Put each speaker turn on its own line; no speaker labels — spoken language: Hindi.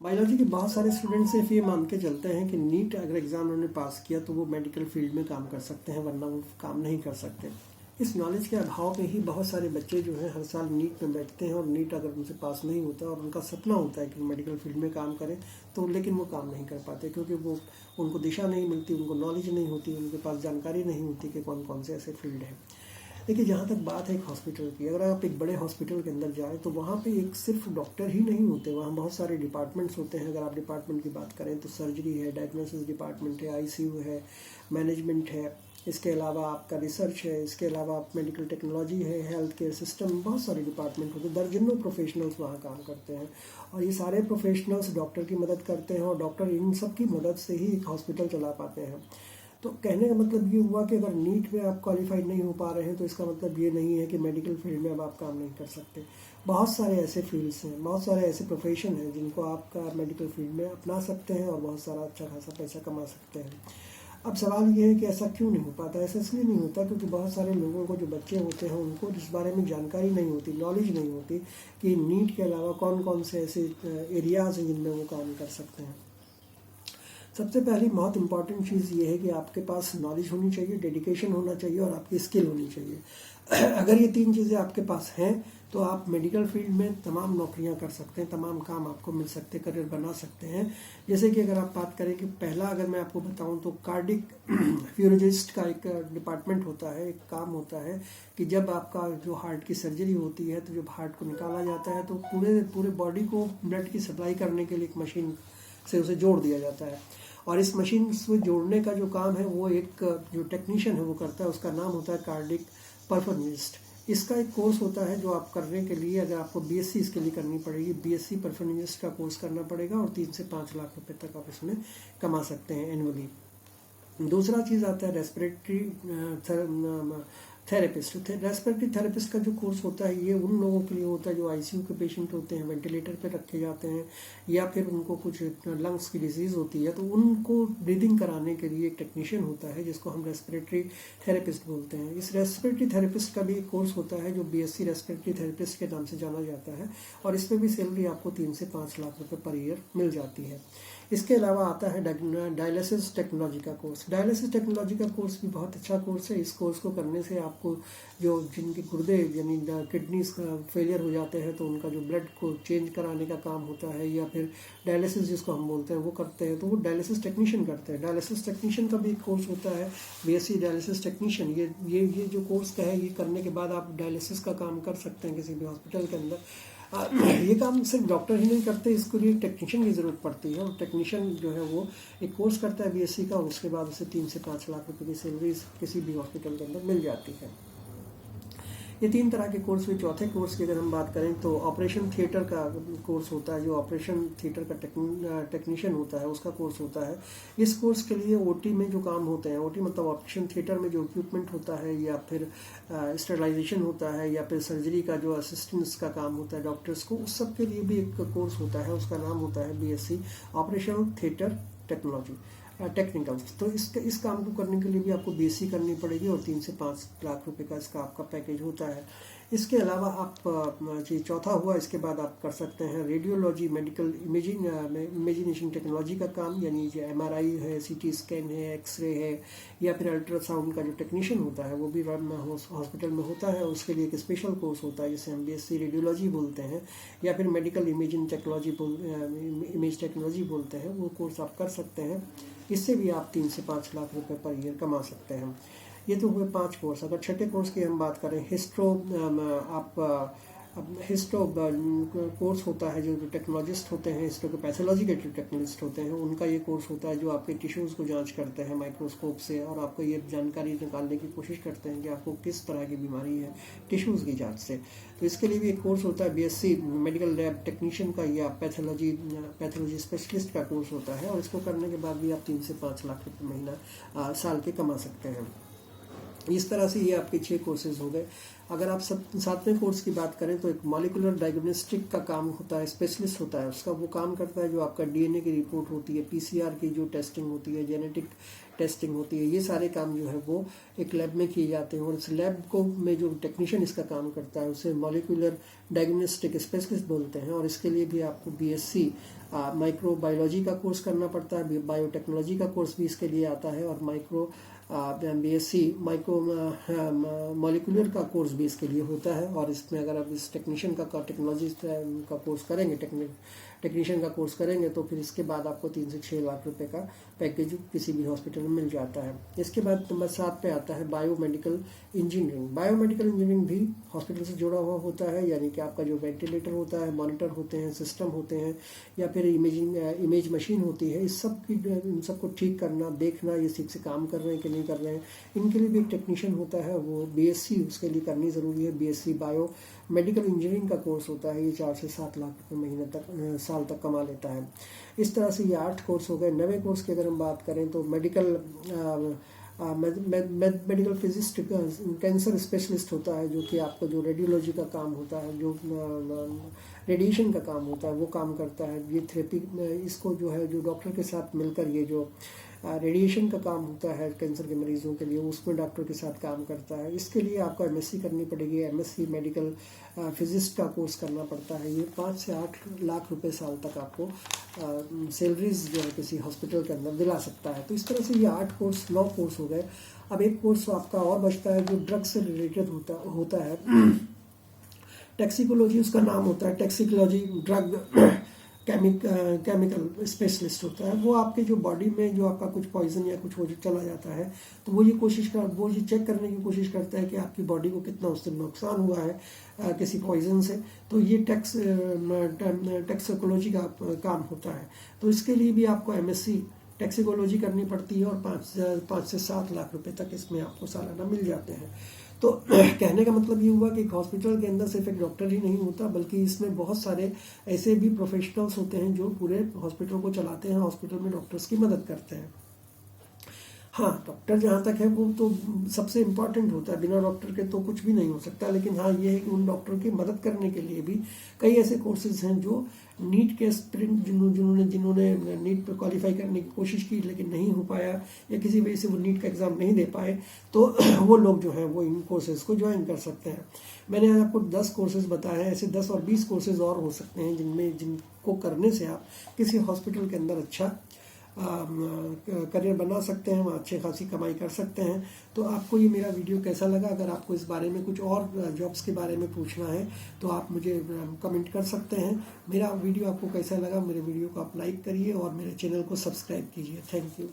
बायोलॉजी के बहुत सारे स्टूडेंट सिर्फ ये मान के चलते हैं कि नीट अगर एग्ज़ाम उन्होंने पास किया तो वो मेडिकल फील्ड में काम कर सकते हैं, वरना वो काम नहीं कर सकते। इस नॉलेज के अभाव में ही बहुत सारे बच्चे जो हैं हर साल नीट में बैठते हैं, और नीट अगर उनसे पास नहीं होता और उनका सपना होता है कि मेडिकल फील्ड में काम करें, तो लेकिन वो काम नहीं कर पाते, क्योंकि वो उनको दिशा नहीं मिलती, उनको नॉलेज नहीं होती, उनके पास जानकारी नहीं होती कि कौन कौन से ऐसे फील्ड हैं। देखिए, जहाँ तक बात है एक हॉस्पिटल की, अगर आप एक बड़े हॉस्पिटल के अंदर जाएँ तो वहाँ पे एक सिर्फ डॉक्टर ही नहीं होते, वहाँ बहुत सारे डिपार्टमेंट्स होते हैं। अगर आप डिपार्टमेंट की बात करें तो सर्जरी है, डायग्नोसिस डिपार्टमेंट है, आईसीयू है, मैनेजमेंट है, इसके अलावा आपका रिसर्च है, इसके अलावा आप मेडिकल टेक्नोलॉजी है, हेल्थ केयर सिस्टम, बहुत सारे डिपार्टमेंट होते हैं। दर्जनों प्रोफेशनल्स वहाँ काम करते हैं, और ये सारे प्रोफेशनल्स डॉक्टर की मदद करते हैं, और डॉक्टर इन सब की मदद से ही एक हॉस्पिटल चला पाते हैं। तो कहने का मतलब ये हुआ कि अगर नीट में आप क्वालिफाइड नहीं हो पा रहे हैं तो इसका मतलब ये नहीं है कि मेडिकल फील्ड में अब आप काम नहीं कर सकते। बहुत सारे ऐसे फील्ड्स हैं, बहुत सारे ऐसे प्रोफेशन हैं जिनको आपका मेडिकल फील्ड में अपना सकते हैं और बहुत सारा अच्छा खासा पैसा कमा सकते हैं। अब सवाल ये है कि ऐसा क्यों नहीं हो पाता। ऐसा इसलिए नहीं होता क्योंकि बहुत सारे लोगों को, जो बच्चे होते हैं, उनको इस बारे में जानकारी नहीं होती, नॉलेज नहीं होती कि नीट के अलावा कौन कौन से ऐसे एरियाज़ हैं जिनमें वो काम कर सकते हैं। सबसे पहली बहुत इंपॉर्टेंट चीज़ ये है कि आपके पास नॉलेज होनी चाहिए, डेडिकेशन होना चाहिए, और आपकी स्किल होनी चाहिए। अगर ये तीन चीज़ें आपके पास हैं तो आप मेडिकल फील्ड में तमाम नौकरियां कर सकते हैं, तमाम काम आपको मिल सकते हैं, करियर बना सकते हैं। जैसे कि अगर आप बात करें कि पहला अगर मैं आपको बताऊं तो कार्डिक फ्यूरोलॉजिस्ट का एक डिपार्टमेंट होता है, एक काम होता है कि जब आपका जो हार्ट की सर्जरी होती है तो जब हार्ट को निकाला जाता है तो पूरे बॉडी को ब्लड की सप्लाई करने के लिए एक मशीन से उसे जोड़ दिया जाता है, और इस मशीन से जोड़ने का जो काम है वो एक जो टेक्नीशियन है वो करता है। उसका नाम होता है कार्डिक परफॉर्मिस्ट। इसका एक कोर्स होता है जो आप करने के लिए, अगर आपको बीएससी इसके लिए करनी पड़ेगी, बीएससी परफॉर्मिस्ट का कोर्स करना पड़ेगा, और 3 से 5 लाख रुपए तक आप इसमें कमा सकते हैं एनुअली। दूसरा चीज़ आता है रेस्पिरेटरी थेरेपिस्ट। रेस्पिरेटरी थेरेपिस्ट का जो कोर्स होता है ये उन लोगों के लिए होता है जो आईसीयू के पेशेंट होते हैं, वेंटिलेटर पे रखे जाते हैं, या फिर उनको कुछ लंग्स की डिजीज़ होती है तो उनको ब्रीदिंग कराने के लिए एक टेक्नीशियन होता है जिसको हम रेस्पिरेटरी थेरेपिस्ट बोलते हैं। इस रेस्पिरेटरी थेरेपिस्ट का भी एक कोर्स होता है जो बीएससी रेस्पिरेटरी थेरेपिस्ट के नाम से जाना जाता है, और इसमें भी सैलरी आपको 3 से 5 लाख रुपए पर ईयर मिल जाती है। इसके अलावा आता है डायलिसिस टेक्नोलॉजी का कोर्स। डायलिसिस टेक्नोलॉजी का कोर्स भी बहुत अच्छा कोर्स है। इस कोर्स को करने से आपको जो जिनके गुर्दे यानी किडनीज फेलियर हो जाते हैं तो उनका जो ब्लड को चेंज कराने का काम होता है, या फिर डायलिसिस जिसको हम बोलते हैं वो करते हैं, तो वो डायलिसिस टेक्नीशियन करते हैं। डायलिसिस टेक्नीशियन का भी एक कोर्स होता है, बीएससी डायलिसिस टेक्नीशियन। ये जो कोर्स का है, ये करने के बाद आप डायलिसिस का काम कर सकते हैं किसी भी हॉस्पिटल के अंदर। ये काम सिर्फ डॉक्टर ही नहीं करते, इसके लिए टेक्नीशियन की ज़रूरत पड़ती है, और टेक्नीशियन जो है वो एक कोर्स करता है बीएससी का, और उसके बाद उसे 3 से 5 लाख रुपए की सैलरी किसी भी हॉस्पिटल के अंदर मिल जाती है। ये 3 तरह के कोर्स हुए। चौथे कोर्स की अगर हम बात करें तो ऑपरेशन थिएटर का कोर्स होता है, जो ऑपरेशन थिएटर का टेक्नीशियन होता है उसका कोर्स होता है। इस कोर्स के लिए ओटी में जो काम होते हैं, ओटी मतलब ऑपरेशन थिएटर में जो इक्विपमेंट होता है, या फिर स्टेरिलाइजेशन होता है, या फिर सर्जरी का जो असिस्टेंट्स का काम होता है डॉक्टर्स को, उस सब के लिए भी एक कोर्स होता है, उसका नाम होता है BSc operation theatre technology technical. तो इस काम को करने के लिए भी आपको बीएससी करनी पड़ेगी, और 3 से 5 लाख रुपए का इसका आपका पैकेज होता है। इसके अलावा आप जी चौथा हुआ, इसके बाद आप कर सकते हैं रेडियोलॉजी मेडिकल इमेजिनेशन टेक्नोलॉजी का काम, यानी जो एमआरआई है, सीटी स्कैन है, एक्सरे है, या फिर अल्ट्रासाउंड का जो टेक्नीशियन होता है वो भी हॉस्पिटल में होता है। उसके लिए एक स्पेशल कोर्स होता है जिसे हम बीएससी रेडियोलॉजी बोलते हैं, या फिर मेडिकल इमेज टेक्नोलॉजी बोलते हैं, वो कोर्स आप कर सकते हैं। इससे भी आप 3 से 5 लाख रुपए पर ईयर कमा सकते हैं। ये तो हुए 5 कोर्स। अगर छठे कोर्स की हम बात करें, हिस्टो कोर्स होता है, जो टेक्नोलॉजिस्ट होते हैं, हिस्टो के पैथोलॉजी के जो टेक्नोलॉजिस्ट होते हैं उनका ये कोर्स होता है, जो आपके टिश्यूज़ को जांच करते हैं माइक्रोस्कोप से, और आपको ये जानकारी निकालने की कोशिश करते हैं कि आपको किस तरह की बीमारी है टिश्यूज़ की जांच से। तो इसके लिए भी एक कोर्स होता है बीएससी मेडिकल लैब टेक्नीशियन का, या पैथोलॉजी स्पेशलिस्ट का कोर्स होता है, और इसको करने के बाद भी आप 3 से 5 लाख रुपये महीना साल के कमा सकते हैं। इस तरह से ये आपके 6 कोर्सेज हो गए। अगर आप सब 7वें कोर्स की बात करें तो एक मॉलिकुलर डायग्नोस्टिक का काम होता है, स्पेशलिस्ट होता है, उसका वो काम करता है जो आपका डीएनए की रिपोर्ट होती है, पीसीआर की जो टेस्टिंग होती है, जेनेटिक टेस्टिंग होती है, ये सारे काम जो है वो एक लैब में किए जाते हैं। और इस लैब को में जो टेक्नीशियन इसका काम करता है उसे मॉलिकुलर डायग्नोस्टिक स्पेशलिस्ट बोलते हैं। और इसके लिए भी आपको बीएससी माइक्रोबायोलॉजी का कोर्स करना पड़ता है, बायोटेक्नोलॉजी का कोर्स भी इसके लिए आता है, और बीएससी माइक्रो मॉलिकुलर का कोर्स भी इसके लिए होता है। और इसमें अगर आप इस टेक्नीशियन का टेक्नोलॉजिस्ट का कोर्स करेंगे, टेक्नीशियन का कोर्स करेंगे तो फिर इसके बाद आपको 3 से 6 लाख रुपए का पैकेज किसी भी हॉस्पिटल में मिल जाता है। इसके बाद नंबर 7 पे आता है बायोमेडिकल इंजीनियरिंग। बायोमेडिकल इंजीनियरिंग भी हॉस्पिटल से जुड़ा हुआ होता है, यानी कि आपका जो वेंटिलेटर होता है, मॉनिटर होते हैं, सिस्टम होते हैं, या फिर इमेज मशीन होती है, इस सब की इन सबको ठीक करना, देखना ये ठीक से काम कर रहे हैं कि नहीं कर रहे हैं, इनके लिए भी एक टेक्नीशियन होता है। वो बीएससी उसके लिए करनी ज़रूरी है। बीएससी बायो मेडिकल इंजीनियरिंग का कोर्स होता है, ये 4 से 7 लाख रुपये महीने तक साल तक कमा लेता है। इस तरह से ये 8 कोर्स हो गए। 9वें कोर्स की अगर हम बात करें तो मेडिकल फिजिस्ट कैंसर स्पेशलिस्ट होता है, जो कि आपको जो रेडियोलॉजी का काम होता है, जो रेडिएशन का काम होता है वो काम करता है। ये थेरेपी इसको जो है जो डॉक्टर के साथ मिलकर ये जो रेडिएशन का काम होता है कैंसर के मरीजों के लिए, उसमें डॉक्टर के साथ काम करता है। इसके लिए आपको एमएससी करनी पड़ेगी, एमएससी मेडिकल फिजिस्ट का कोर्स करना पड़ता है। ये 5 से 8 लाख रुपए साल तक आपको सैलरीज जो है किसी हॉस्पिटल के अंदर दिला सकता है। तो इस तरह से ये 9 कोर्स हो गए। अब एक कोर्स आपका और बचता है जो ड्रग से रिलेटेड होता है। टैक्सिकोलॉजी उसका नाम होता है। टैक्सिकोलॉजी ड्रग केमिकल स्पेशलिस्ट होता है। वो आपके जो बॉडी में जो आपका कुछ पॉइजन या कुछ हो चला जाता है तो वो ये चेक करने की कोशिश करता है कि आपकी बॉडी को कितना उससे नुकसान हुआ है किसी पॉइजन से। तो ये टैक्सिकोलॉजी का काम होता है। तो इसके लिए भी आपको एमएससी टैक्सिकोलॉजी करनी पड़ती है, और 5 से 7 लाख रुपए तक इसमें आपको सालाना मिल जाते हैं। तो कहने का मतलब ये हुआ कि एक हॉस्पिटल के अंदर सिर्फ एक डॉक्टर ही नहीं होता, बल्कि इसमें बहुत सारे ऐसे भी प्रोफेशनल्स होते हैं जो पूरे हॉस्पिटल को चलाते हैं, हॉस्पिटल में डॉक्टर्स की मदद करते हैं। हाँ, डॉक्टर जहाँ तक है वो तो सबसे इम्पॉर्टेंट होता है, बिना डॉक्टर के तो कुछ भी नहीं हो सकता। लेकिन हाँ, ये है कि उन डॉक्टर की मदद करने के लिए भी कई ऐसे कोर्सेज हैं जो नीट के एस्पिरेंट जिन्होंने नीट पर क्वालिफाई करने की कोशिश की लेकिन नहीं हो पाया, या किसी वजह से वो नीट का एग्ज़ाम नहीं दे पाए, तो वो लोग जो हैं वो इन कोर्सेज को ज्वाइन कर सकते हैं। मैंने आज आपको 10 कोर्सेज बताए हैं, ऐसे 10 और 20 कोर्सेज और हो सकते हैं जिनको करने से आप किसी हॉस्पिटल के अंदर अच्छा करियर बना सकते हैं, वहाँ अच्छी खासी कमाई कर सकते हैं। तो आपको ये मेरा वीडियो कैसा लगा? अगर आपको इस बारे में कुछ और जॉब्स के बारे में पूछना है तो आप मुझे कमेंट कर सकते हैं। मेरा वीडियो आपको कैसा लगा? मेरे वीडियो को आप लाइक करिए और मेरे चैनल को सब्सक्राइब कीजिए। Thank you.